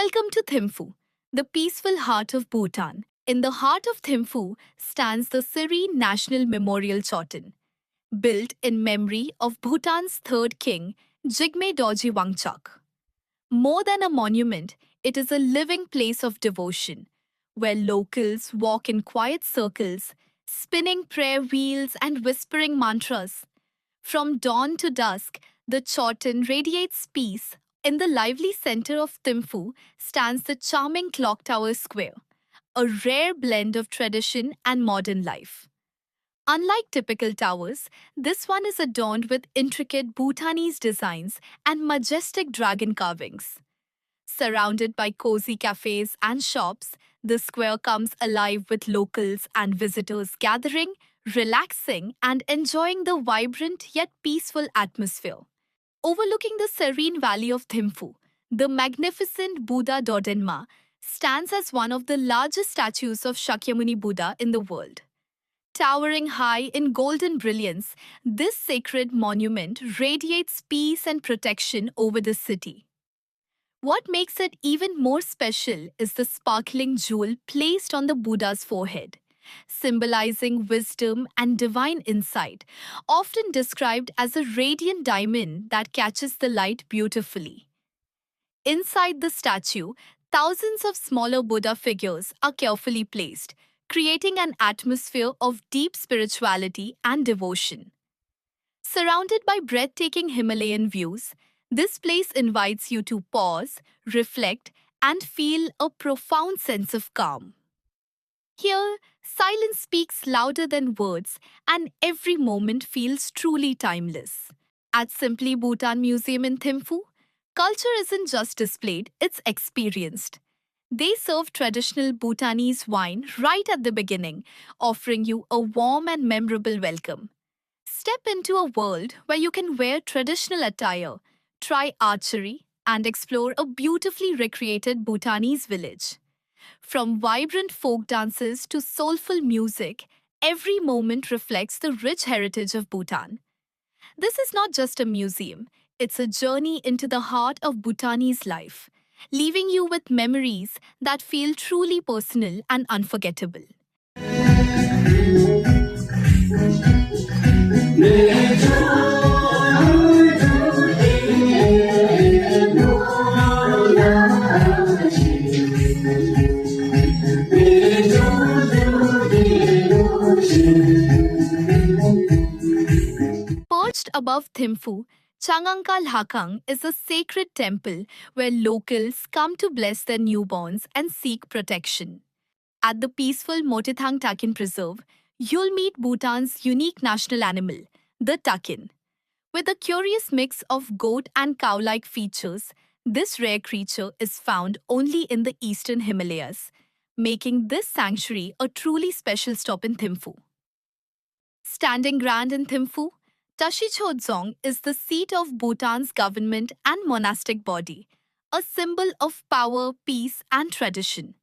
Welcome to Thimphu, the peaceful heart of Bhutan. In the heart of Thimphu stands the serene National Memorial Chotin, built in memory of Bhutan's third king, Jigme Dorji Wangchuk. More than a monument, it is a living place of devotion, where locals walk in quiet circles, spinning prayer wheels and whispering mantras. From dawn to dusk, the Chotin radiates peace. In the lively center of Thimphu stands the charming Clock Tower Square, a rare blend of tradition and modern life. Unlike typical towers, this one is adorned with intricate Bhutanese designs and majestic dragon carvings. Surrounded by cozy cafes and shops, the square comes alive with locals and visitors gathering, relaxing, and enjoying the vibrant yet peaceful atmosphere. Overlooking the serene valley of Thimphu, the magnificent Buddha Dodinma stands as one of the largest statues of Shakyamuni Buddha in the world. Towering high in golden brilliance, this sacred monument radiates peace and protection over the city. What makes it even more special is the sparkling jewel placed on the Buddha's forehead, symbolizing wisdom and divine insight, often described as a radiant diamond that catches the light beautifully. Inside the statue, thousands of smaller Buddha figures are carefully placed, creating an atmosphere of deep spirituality and devotion. Surrounded by breathtaking Himalayan views, this place invites you to pause, reflect, and feel a profound sense of calm. Here, silence speaks louder than words, and every moment feels truly timeless. At Simply Bhutan Museum in Thimphu, culture isn't just displayed, it's experienced. They serve traditional Bhutanese wine right at the beginning, offering you a warm and memorable welcome. Step into a world where you can wear traditional attire, try archery, and explore a beautifully recreated Bhutanese village. From vibrant folk dances to soulful music, every moment reflects the rich heritage of Bhutan. This is not just a museum, it's a journey into the heart of Bhutanese life, leaving you with memories that feel truly personal and unforgettable. Perched above Thimphu, Changangka Lhakang is a sacred temple where locals come to bless their newborns and seek protection. At the peaceful Motithang Takin Preserve, you'll meet Bhutan's unique national animal, the takin. With a curious mix of goat and cow-like features, this rare creature is found only in the eastern Himalayas, making this sanctuary a truly special stop in Thimphu. Standing grand in Thimphu, Tashichodzong is the seat of Bhutan's government and monastic body, a symbol of power, peace, and tradition.